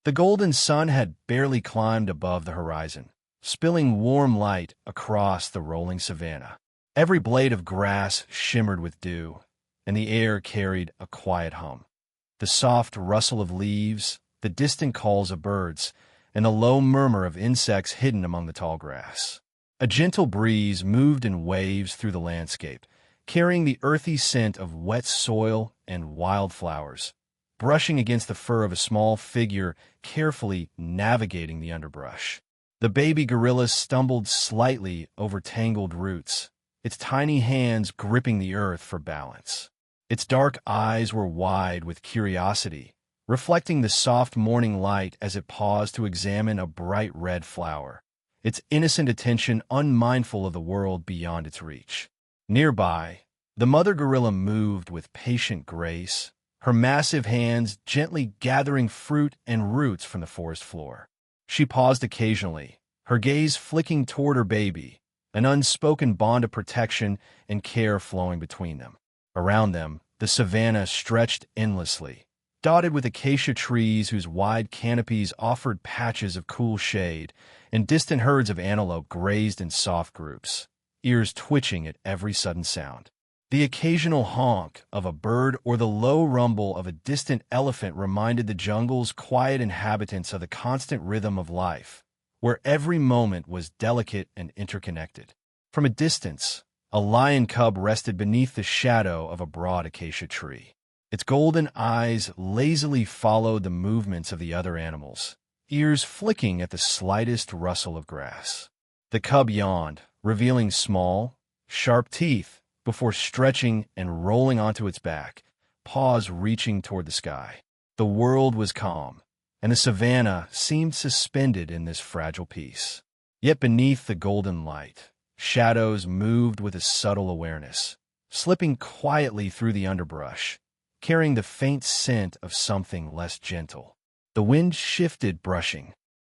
The golden sun had barely climbed above the horizon, spilling warm light across the rolling savanna. Every blade of grass shimmered with dew, and the air carried a quiet hum. The soft rustle of leaves, the distant calls of birds, and the low murmur of insects hidden among the tall grass. A gentle breeze moved in waves through the landscape, carrying the earthy scent of wet soil and wildflowers, brushing against the fur of a small figure carefully navigating the underbrush. The baby gorilla stumbled slightly over tangled roots, its tiny hands gripping the earth for balance. Its dark eyes were wide with curiosity, reflecting the soft morning light as it paused to examine a bright red flower, its innocent attention unmindful of the world beyond its reach. Nearby, the mother gorilla moved with patient grace, her massive hands gently gathering fruit and roots from the forest floor. She paused occasionally, her gaze flicking toward her baby, an unspoken bond of protection and care flowing between them. Around them, the savanna stretched endlessly, dotted with acacia trees whose wide canopies offered patches of cool shade, and distant herds of antelope grazed in soft groups, ears twitching at every sudden sound. The occasional honk of a bird or the low rumble of a distant elephant reminded the jungle's quiet inhabitants of the constant rhythm of life, where every moment was delicate and interconnected. From a distance, a lion cub rested beneath the shadow of a broad acacia tree. Its golden eyes lazily followed the movements of the other animals, ears flicking at the slightest rustle of grass. The cub yawned, revealing small, sharp teeth, before stretching and rolling onto its back, paws reaching toward the sky. The world was calm, and the savanna seemed suspended in this fragile peace. Yet beneath the golden light, shadows moved with a subtle awareness, slipping quietly through the underbrush, carrying the faint scent of something less gentle. The wind shifted, brushing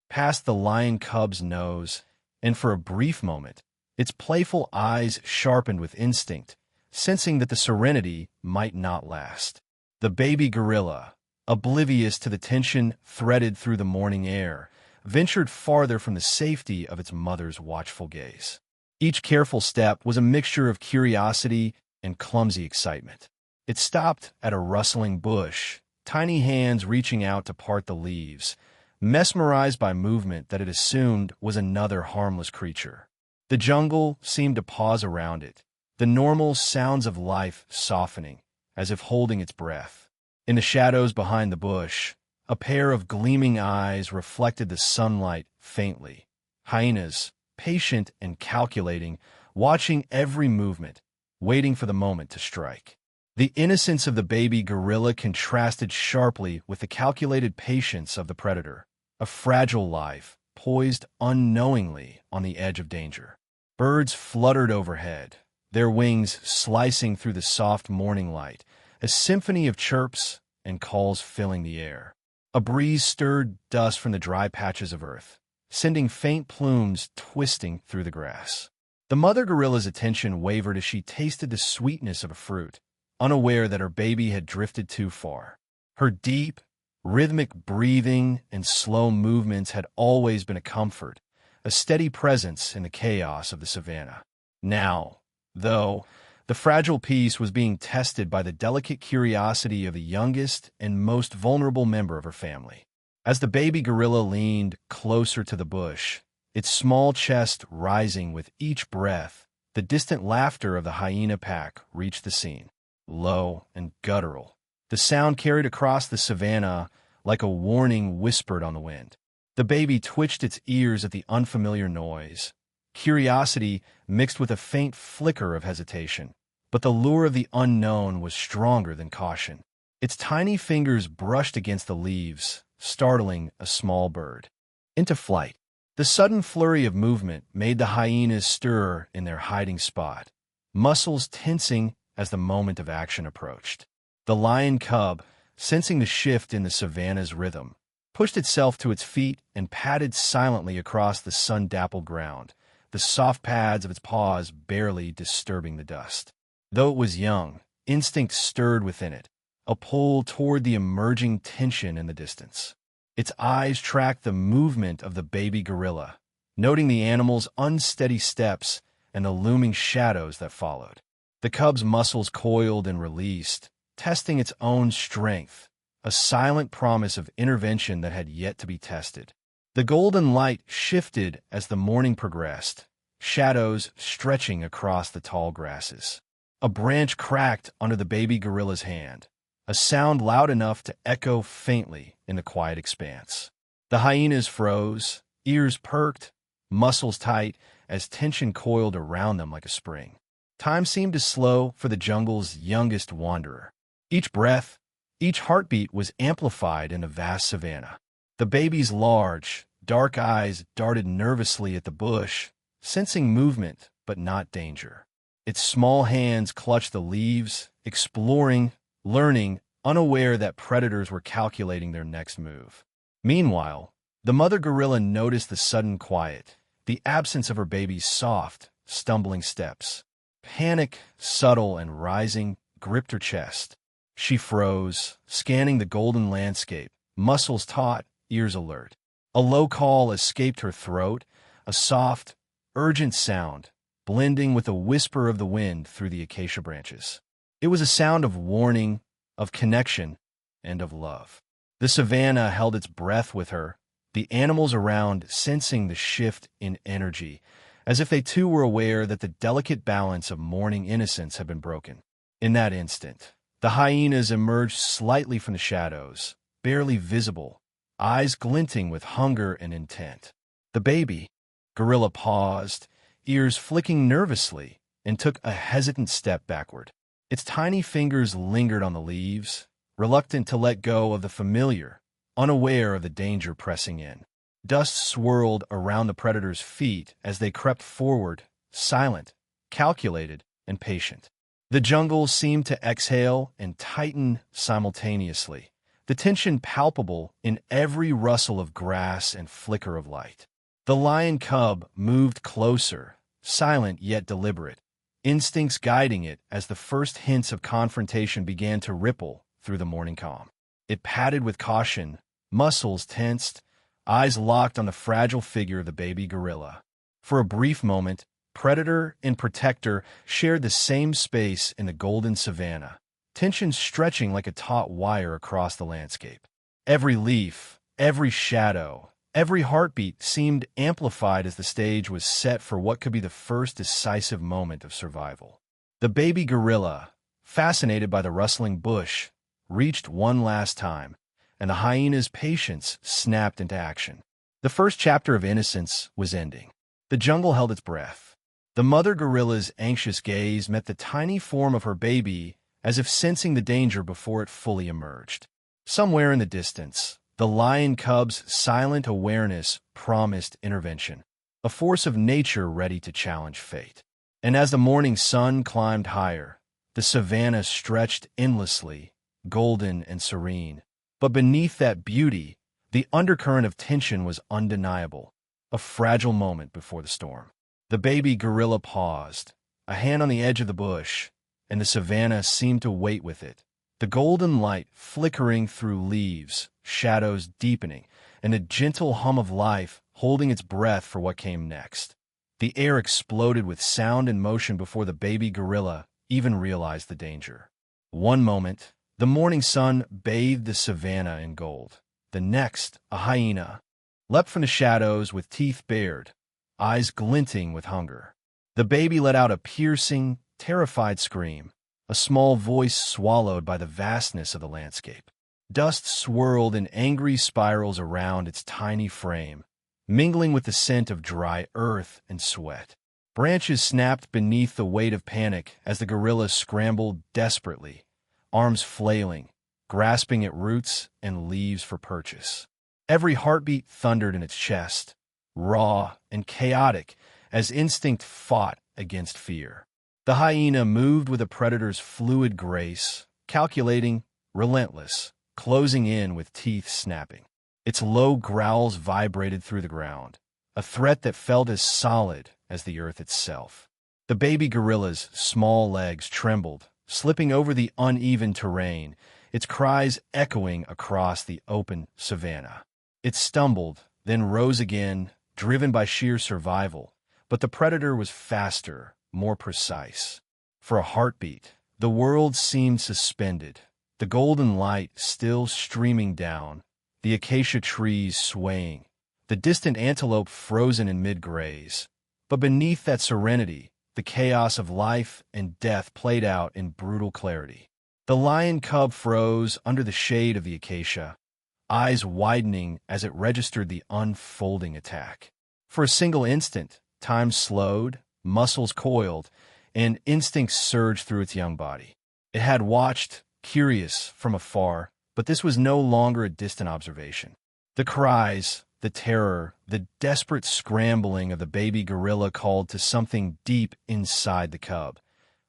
past the lion cub's nose, and for a brief moment, its playful eyes sharpened with instinct, sensing that the serenity might not last. The baby gorilla, oblivious to the tension threaded through the morning air, ventured farther from the safety of its mother's watchful gaze. Each careful step was a mixture of curiosity and clumsy excitement. It stopped at a rustling bush, tiny hands reaching out to part the leaves, mesmerized by movement that it assumed was another harmless creature. The jungle seemed to pause around it, the normal sounds of life softening, as if holding its breath. In the shadows behind the bush, a pair of gleaming eyes reflected the sunlight faintly. Hyenas, patient and calculating, watching every movement, waiting for the moment to strike. The innocence of the baby gorilla contrasted sharply with the calculated patience of the predator, a fragile life poised unknowingly on the edge of danger. Birds fluttered overhead, their wings slicing through the soft morning light, a symphony of chirps and calls filling the air. A breeze stirred dust from the dry patches of earth, sending faint plumes twisting through the grass. The mother gorilla's attention wavered as she tasted the sweetness of a fruit, unaware that her baby had drifted too far. Her deep, rhythmic breathing and slow movements had always been a comfort, a steady presence in the chaos of the savanna. Now, though, the fragile piece was being tested by the delicate curiosity of the youngest and most vulnerable member of her family. As the baby gorilla leaned closer to the bush, its small chest rising with each breath, the distant laughter of the hyena pack reached the scene. Low and guttural, the sound carried across the savanna like a warning whispered on the wind. The baby twitched its ears at the unfamiliar noise, curiosity mixed with a faint flicker of hesitation. But the lure of the unknown was stronger than caution. Its tiny fingers brushed against the leaves, startling a small bird into flight. The sudden flurry of movement made the hyenas stir in their hiding spot, muscles tensing as the moment of action approached. The lion cub, sensing the shift in the savanna's rhythm, pushed itself to its feet and padded silently across the sun-dappled ground, the soft pads of its paws barely disturbing the dust. Though it was young, instinct stirred within it, a pull toward the emerging tension in the distance. Its eyes tracked the movement of the baby gorilla, noting the animal's unsteady steps and the looming shadows that followed. The cub's muscles coiled and released, testing its own strength, a silent promise of intervention that had yet to be tested. The golden light shifted as the morning progressed, shadows stretching across the tall grasses. A branch cracked under the baby gorilla's hand, a sound loud enough to echo faintly in the quiet expanse. The hyenas froze, ears perked, muscles tight, as tension coiled around them like a spring. Time seemed to slow for the jungle's youngest wanderer. Each breath, each heartbeat was amplified in a vast savanna. The baby's large, dark eyes darted nervously at the bush, sensing movement but not danger. Its small hands clutched the leaves, exploring, learning, unaware that predators were calculating their next move. Meanwhile, the mother gorilla noticed the sudden quiet, the absence of her baby's soft, stumbling steps. Panic, subtle and rising, gripped her chest. She froze, scanning the golden landscape, muscles taut, ears alert. A low call escaped her throat, a soft, urgent sound, blending with a whisper of the wind through the acacia branches. It was a sound of warning, of connection, and of love. The savanna held its breath with her, the animals around sensing the shift in energy, as if they too were aware that the delicate balance of morning innocence had been broken. In that instant, the hyenas emerged slightly from the shadows, barely visible, eyes glinting with hunger and intent. The baby gorilla paused, ears flicking nervously, and took a hesitant step backward. Its tiny fingers lingered on the leaves, reluctant to let go of the familiar, unaware of the danger pressing in. Dust swirled around the predator's feet as they crept forward, silent, calculated, and patient. The jungle seemed to exhale and tighten simultaneously, the tension palpable in every rustle of grass and flicker of light. The lion cub moved closer, silent yet deliberate, instincts guiding it as the first hints of confrontation began to ripple through the morning calm. It padded with caution, muscles tensed, eyes locked on the fragile figure of the baby gorilla. For a brief moment, predator and protector shared the same space in the golden savanna, tension stretching like a taut wire across the landscape. Every leaf, every shadow, every heartbeat seemed amplified as the stage was set for what could be the first decisive moment of survival. The baby gorilla, fascinated by the rustling bush, reached one last time, and the hyena's patience snapped into action. The first chapter of innocence was ending. The jungle held its breath. The mother gorilla's anxious gaze met the tiny form of her baby as if sensing the danger before it fully emerged. Somewhere in the distance, the lion cub's silent awareness promised intervention, a force of nature ready to challenge fate. And as the morning sun climbed higher, the savanna stretched endlessly, golden and serene. But beneath that beauty, the undercurrent of tension was undeniable, a fragile moment before the storm. The baby gorilla paused, a hand on the edge of the bush, and the savanna seemed to wait with it. The golden light flickering through leaves, shadows deepening, and a gentle hum of life holding its breath for what came next. The air exploded with sound and motion before the baby gorilla even realized the danger. One moment, the morning sun bathed the savanna in gold. The next, a hyena leapt from the shadows with teeth bared, eyes glinting with hunger. The baby let out a piercing, terrified scream, a small voice swallowed by the vastness of the landscape. Dust swirled in angry spirals around its tiny frame, mingling with the scent of dry earth and sweat. Branches snapped beneath the weight of panic as the gorilla scrambled desperately, arms flailing, grasping at roots and leaves for purchase. Every heartbeat thundered in its chest, raw and chaotic as instinct fought against fear. The hyena moved with a predator's fluid grace, calculating, relentless, closing in with teeth snapping. Its low growls vibrated through the ground, a threat that felt as solid as the earth itself. The baby gorilla's small legs trembled, slipping over the uneven terrain, its cries echoing across the open savanna. It stumbled, then rose again, driven by sheer survival, but the predator was faster, more precise. For a heartbeat, the world seemed suspended, the golden light still streaming down, the acacia trees swaying, the distant antelope frozen in mid-graze. But beneath that serenity, the chaos of life and death played out in brutal clarity. The lion cub froze under the shade of the acacia, eyes widening as it registered the unfolding attack. For a single instant, time slowed, muscles coiled, and instincts surged through its young body. It had watched, curious, from afar, but this was no longer a distant observation. The cries, the terror, the desperate scrambling of the baby gorilla called to something deep inside the cub,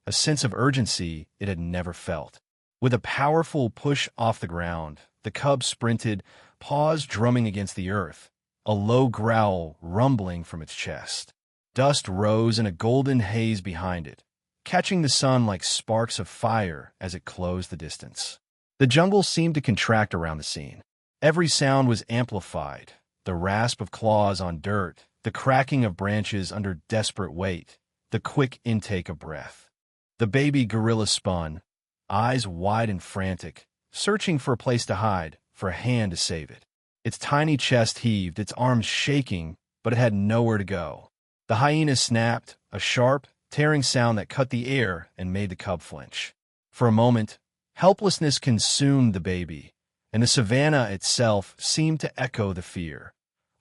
a sense of urgency it had never felt. With a powerful push off the ground, the cub sprinted, paws drumming against the earth, a low growl rumbling from its chest. Dust rose in a golden haze behind it, catching the sun like sparks of fire as it closed the distance. The jungle seemed to contract around the scene. Every sound was amplified, the rasp of claws on dirt, the cracking of branches under desperate weight, the quick intake of breath. The baby gorilla spun, eyes wide and frantic, searching for a place to hide, for a hand to save it. Its tiny chest heaved, its arms shaking, but it had nowhere to go. The hyena snapped, a sharp, tearing sound that cut the air and made the cub flinch. For a moment, helplessness consumed the baby, and the savannah itself seemed to echo the fear,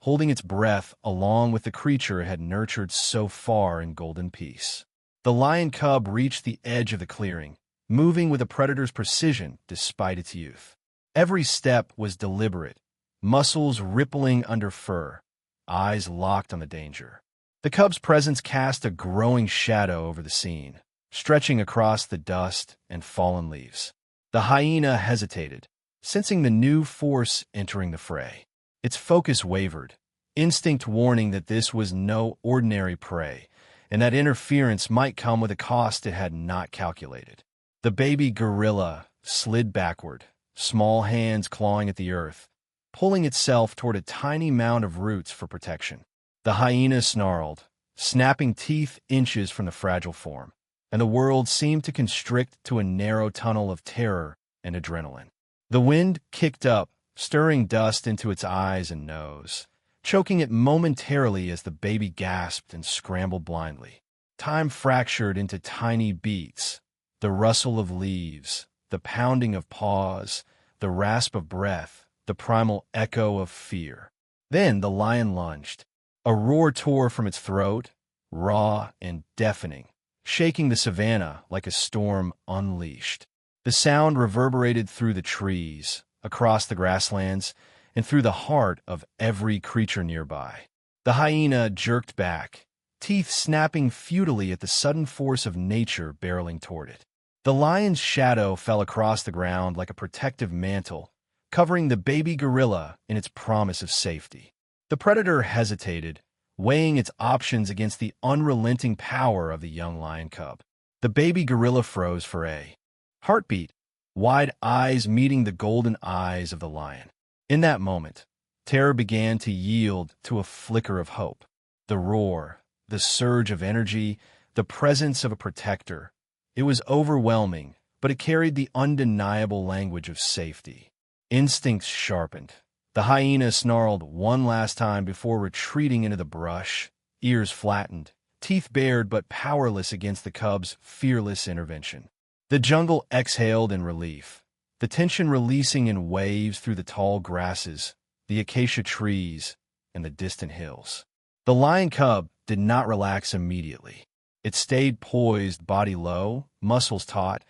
holding its breath along with the creature it had nurtured so far in golden peace. The lion cub reached the edge of the clearing, moving with a predator's precision despite its youth. Every step was deliberate, muscles rippling under fur, eyes locked on the danger. The cub's presence cast a growing shadow over the scene, stretching across the dust and fallen leaves. The hyena hesitated, sensing the new force entering the fray. Its focus wavered, instinct warning that this was no ordinary prey, and that interference might come with a cost it had not calculated. The baby gorilla slid backward, small hands clawing at the earth, pulling itself toward a tiny mound of roots for protection. The hyena snarled, snapping teeth inches from the fragile form, and the world seemed to constrict to a narrow tunnel of terror and adrenaline. The wind kicked up, stirring dust into its eyes and nose, choking it momentarily as the baby gasped and scrambled blindly. Time fractured into tiny beats, the rustle of leaves, the pounding of paws, the rasp of breath, the primal echo of fear. Then the lion lunged. A roar tore from its throat, raw and deafening, shaking the savannah like a storm unleashed. The sound reverberated through the trees, across the grasslands, and through the heart of every creature nearby. The hyena jerked back, teeth snapping futilely at the sudden force of nature barreling toward it. The lion's shadow fell across the ground like a protective mantle, covering the baby gorilla in its promise of safety. The predator hesitated, weighing its options against the unrelenting power of the young lion cub. The baby gorilla froze for a heartbeat, wide eyes meeting the golden eyes of the lion. In that moment, terror began to yield to a flicker of hope. The roar, the surge of energy, the presence of a protector. It was overwhelming, but it carried the undeniable language of safety. Instincts sharpened. The hyena snarled one last time before retreating into the brush, ears flattened, teeth bared but powerless against the cub's fearless intervention. The jungle exhaled in relief, the tension releasing in waves through the tall grasses, the acacia trees, and the distant hills. The lion cub did not relax immediately. It stayed poised, body low, muscles taut,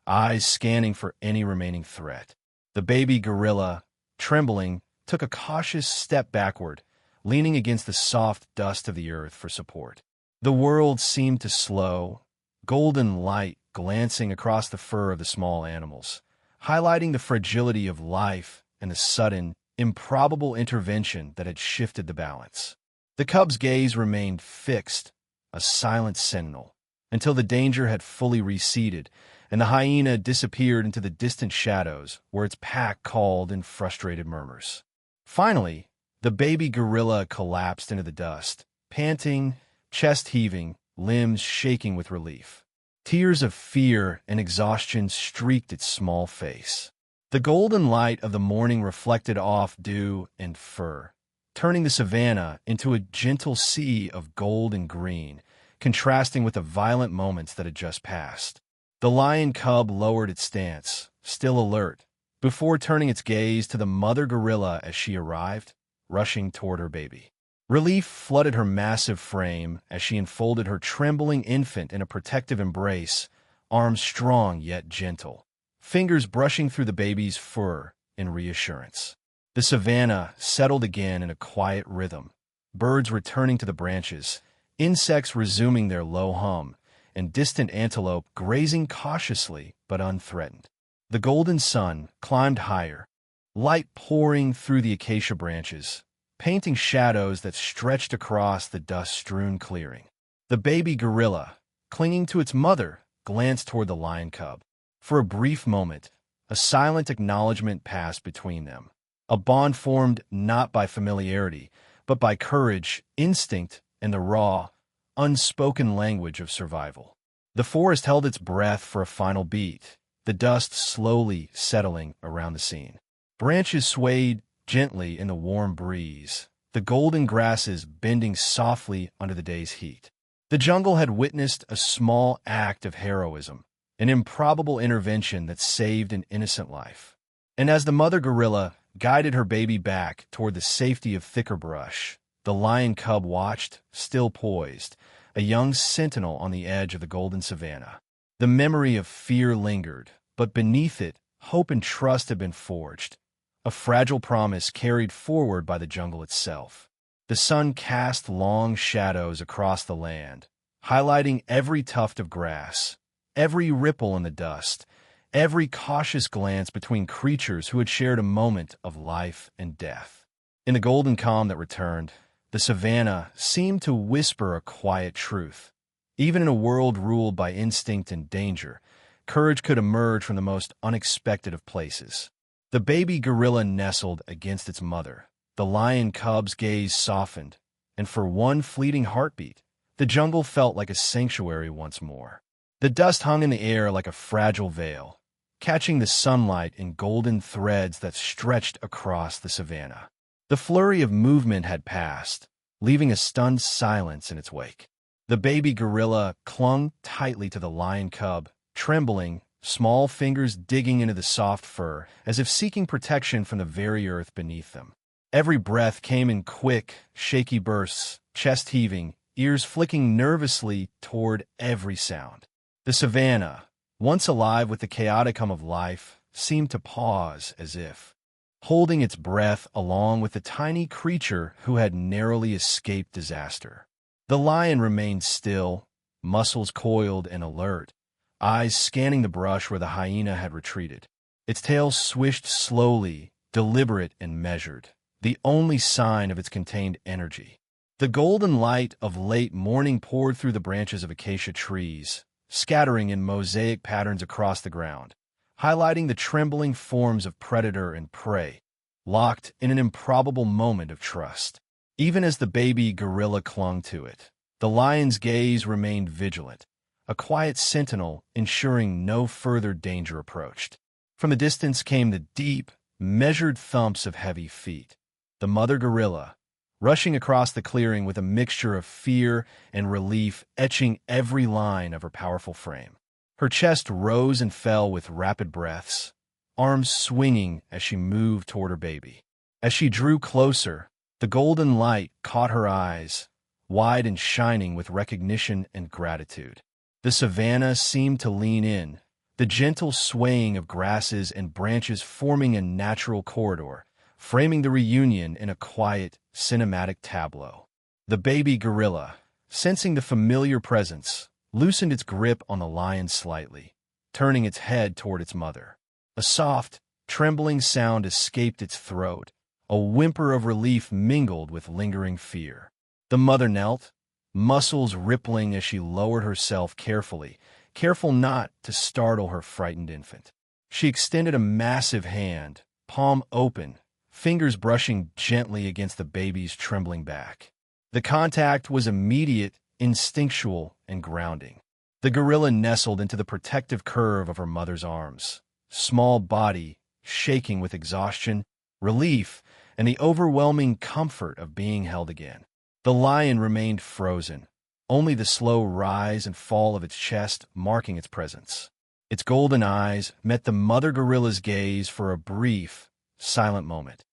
eyes scanning for any remaining threat. The baby gorilla, trembling, took a cautious step backward, leaning against the soft dust of the earth for support. The world seemed to slow, golden light glancing across the fur of the small animals, highlighting the fragility of life and the sudden, improbable intervention that had shifted the balance. The cub's gaze remained fixed, a silent sentinel, until the danger had fully receded and the hyena disappeared into the distant shadows where its pack called in frustrated murmurs. Finally, The baby gorilla collapsed into the dust, panting, chest heaving, limbs shaking with relief. Tears of fear and exhaustion streaked its small face. The golden light of the morning reflected off dew and fur, turning the savannah into a gentle sea of gold and green, contrasting with the violent moments that had just passed. The lion cub lowered its stance, still alert, before turning its gaze to the mother gorilla as she arrived, rushing toward her baby. Relief flooded her massive frame as she enfolded her trembling infant in a protective embrace, arms strong yet gentle, fingers brushing through the baby's fur in reassurance. The savannah settled again in a quiet rhythm, birds returning to the branches, insects resuming their low hum, and distant antelope grazing cautiously but unthreatened. The golden sun climbed higher, light pouring through the acacia branches, painting shadows that stretched across the dust-strewn clearing. The baby gorilla, clinging to its mother, glanced toward the lion cub. For a brief moment, a silent acknowledgement passed between them, a bond formed not by familiarity, but by courage, instinct, and the raw, unspoken language of survival. The forest held its breath for a final beat, the dust slowly settling around the scene. Branches swayed gently in the warm breeze, the golden grasses bending softly under the day's heat. The jungle had witnessed a small act of heroism, an improbable intervention that saved an innocent life. And as the mother gorilla guided her baby back toward the safety of thicker brush, the lion cub watched, still poised, a young sentinel on the edge of the golden savannah. The memory of fear lingered, but beneath it, hope and trust had been forged, a fragile promise carried forward by the jungle itself. The sun cast long shadows across the land, highlighting every tuft of grass, every ripple in the dust, every cautious glance between creatures who had shared a moment of life and death. In the golden calm that returned, the savannah seemed to whisper a quiet truth. Even in a world ruled by instinct and danger, courage could emerge from the most unexpected of places. The baby gorilla nestled against its mother. The lion cub's gaze softened, and for one fleeting heartbeat, the jungle felt like a sanctuary once more. The dust hung in the air like a fragile veil, catching the sunlight in golden threads that stretched across the savannah. The flurry of movement had passed, leaving a stunned silence in its wake. The baby gorilla clung tightly to the lion cub, trembling, small fingers digging into the soft fur, as if seeking protection from the very earth beneath them. Every breath came in quick, shaky bursts, chest heaving, ears flicking nervously toward every sound. The savannah, once alive with the chaotic hum of life, seemed to pause as if holding its breath along with the tiny creature who had narrowly escaped disaster. The lion remained still, muscles coiled and alert, eyes scanning the brush where the hyena had retreated. Its tail swished slowly, deliberate and measured, the only sign of its contained energy. The golden light of late morning poured through the branches of acacia trees, scattering in mosaic patterns across the ground, highlighting the trembling forms of predator and prey, locked in an improbable moment of trust. Even as the baby gorilla clung to it, the lion's gaze remained vigilant, a quiet sentinel ensuring no further danger approached. From the distance came the deep, measured thumps of heavy feet. The mother gorilla, rushing across the clearing with a mixture of fear and relief etching every line of her powerful frame. Her chest rose and fell with rapid breaths, arms swinging as she moved toward her baby. As she drew closer, the golden light caught her eyes, wide and shining with recognition and gratitude. The savannah seemed to lean in, the gentle swaying of grasses and branches forming a natural corridor, framing the reunion in a quiet, cinematic tableau. The baby gorilla, sensing the familiar presence, loosened its grip on the lion slightly, turning its head toward its mother. A soft, trembling sound escaped its throat, a whimper of relief mingled with lingering fear. The mother knelt, muscles rippling as she lowered herself carefully, careful not to startle her frightened infant. She extended a massive hand, palm open, fingers brushing gently against the baby's trembling back. The contact was immediate, instinctual, and grounding. The gorilla nestled into the protective curve of her mother's arms, small body shaking with exhaustion, relief, and the overwhelming comfort of being held again. The lion remained frozen, only the slow rise and fall of its chest marking its presence. Its golden eyes met the mother gorilla's gaze for a brief, silent moment,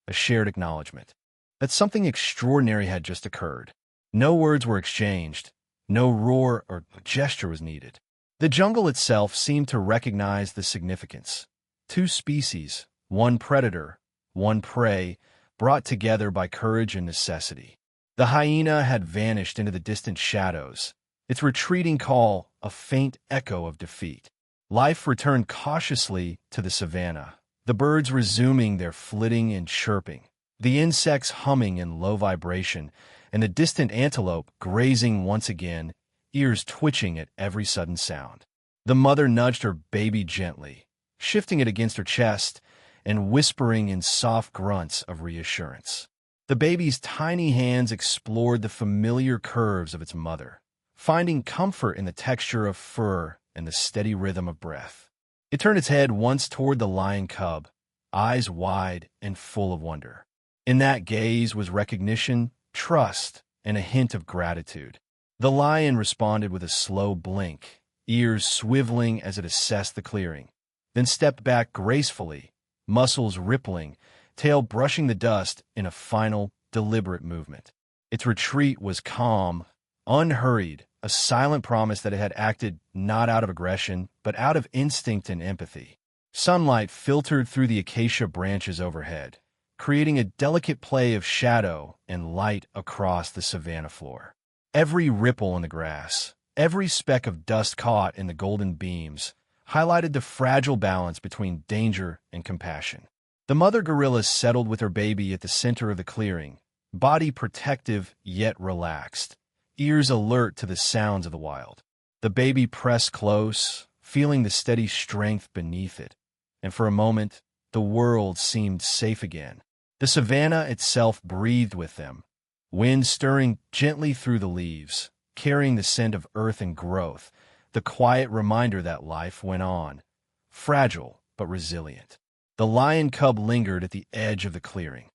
a shared acknowledgement that something extraordinary had just occurred. No words were exchanged, no roar or gesture was needed. The jungle itself seemed to recognize the significance. Two species, one predator, one prey, brought together by courage and necessity. The hyena had vanished into the distant shadows, its retreating call a faint echo of defeat. Life returned cautiously to the savannah, the birds resuming their flitting and chirping, the insects humming in low vibration, and the distant antelope grazing once again, ears twitching at every sudden sound. The mother nudged her baby gently, shifting it against her chest and whispering in soft grunts of reassurance. The baby's tiny hands explored the familiar curves of its mother, finding comfort in the texture of fur and the steady rhythm of breath. It turned its head once toward the lion cub, eyes wide and full of wonder. In that gaze was recognition, trust, and a hint of gratitude. The lion responded with a slow blink, ears swiveling as it assessed the clearing, then stepped back gracefully, muscles rippling, tail brushing the dust in a final, deliberate movement. Its retreat was calm, unhurried, a silent promise that it had acted not out of aggression, but out of instinct and empathy. Sunlight filtered through the acacia branches overhead, creating a delicate play of shadow and light across the savanna floor. Every ripple in the grass, every speck of dust caught in the golden beams, highlighted the fragile balance between danger and compassion. The mother gorilla settled with her baby at the center of the clearing, body protective yet relaxed, ears alert to the sounds of the wild. The baby pressed close, feeling the steady strength beneath it, and for a moment, the world seemed safe again. The savanna itself breathed with them, wind stirring gently through the leaves, carrying the scent of earth and growth, the quiet reminder that life went on, fragile but resilient. The lion cub lingered at the edge of the clearing,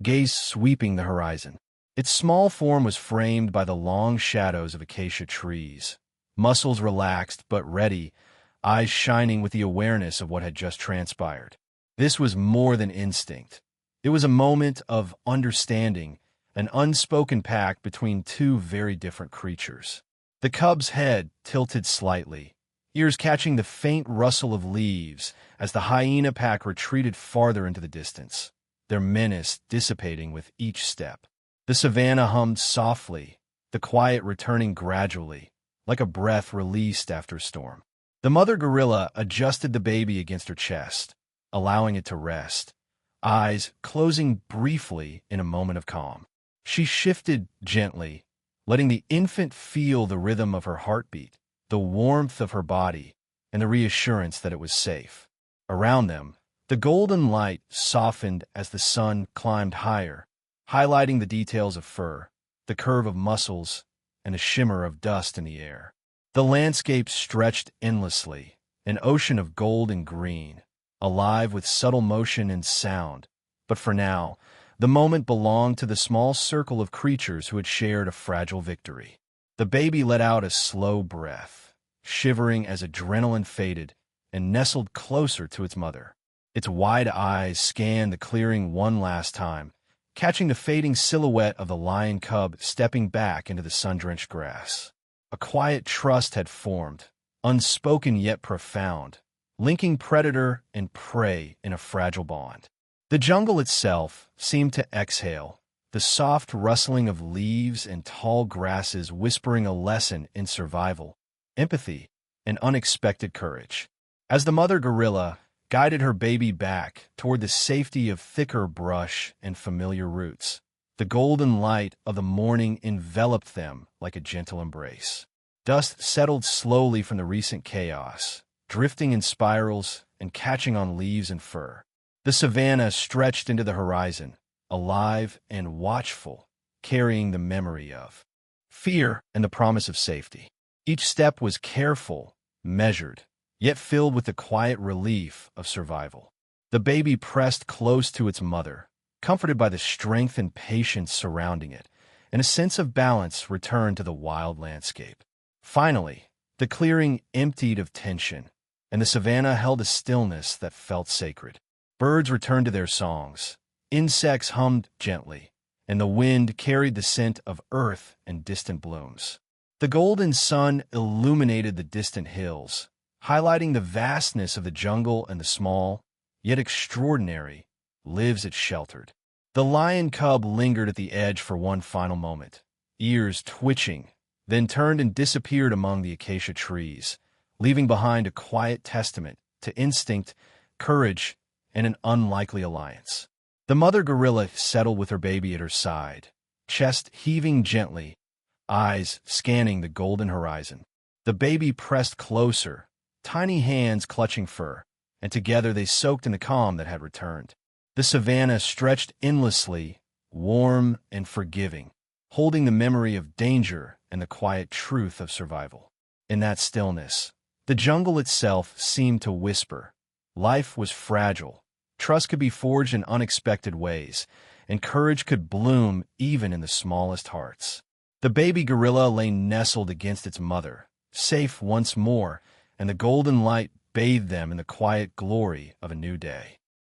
gaze sweeping the horizon. Its small form was framed by the long shadows of acacia trees, muscles relaxed but ready, eyes shining with the awareness of what had just transpired. This was more than instinct. It was a moment of understanding, an unspoken pact between two very different creatures. The cub's head tilted slightly, ears catching the faint rustle of leaves as the hyena pack retreated farther into the distance, their menace dissipating with each step. The savanna hummed softly, the quiet returning gradually, like a breath released after a storm. The mother gorilla adjusted the baby against her chest, allowing it to rest, eyes closing briefly in a moment of calm. She shifted gently, letting the infant feel the rhythm of her heartbeat, the warmth of her body, and the reassurance that it was safe. Around them, the golden light softened as the sun climbed higher, highlighting the details of fur, the curve of muscles, and a shimmer of dust in the air. The landscape stretched endlessly, an ocean of gold and green, alive with subtle motion and sound. But for now, the moment belonged to the small circle of creatures who had shared a fragile victory. The baby let out a slow breath, shivering as adrenaline faded, and nestled closer to its mother. Its wide eyes scanned the clearing one last time, catching the fading silhouette of the lion cub stepping back into the sun-drenched grass. A quiet trust had formed, unspoken yet profound, linking predator and prey in a fragile bond. The jungle itself seemed to exhale, the soft rustling of leaves and tall grasses whispering a lesson in survival, empathy, and unexpected courage. As the mother gorilla guided her baby back toward the safety of thicker brush and familiar roots, the golden light of the morning enveloped them like a gentle embrace. Dust settled slowly from the recent chaos, drifting in spirals and catching on leaves and fur. The savannah stretched into the horizon, alive and watchful, carrying the memory of fear and the promise of safety. Each step was careful, measured, yet filled with the quiet relief of survival. The baby pressed close to its mother, comforted by the strength and patience surrounding it, and a sense of balance returned to the wild landscape. Finally, the clearing emptied of tension, and the savannah held a stillness that felt sacred. Birds returned to their songs, insects hummed gently, and the wind carried the scent of earth and distant blooms. The golden sun illuminated the distant hills, highlighting the vastness of the jungle and the small, yet extraordinary, lives it sheltered. The lion cub lingered at the edge for one final moment, ears twitching, then turned and disappeared among the acacia trees, leaving behind a quiet testament to instinct, courage, and an unlikely alliance. The mother gorilla settled with her baby at her side, chest heaving gently, eyes scanning the golden horizon. The baby pressed closer, tiny hands clutching fur, and together they soaked in the calm that had returned. The savannah stretched endlessly, warm and forgiving, holding the memory of danger and the quiet truth of survival. In that stillness, the jungle itself seemed to whisper. Life was fragile, trust could be forged in unexpected ways, and courage could bloom even in the smallest hearts. The baby gorilla lay nestled against its mother, safe once more, and the golden light bathed them in the quiet glory of a new day.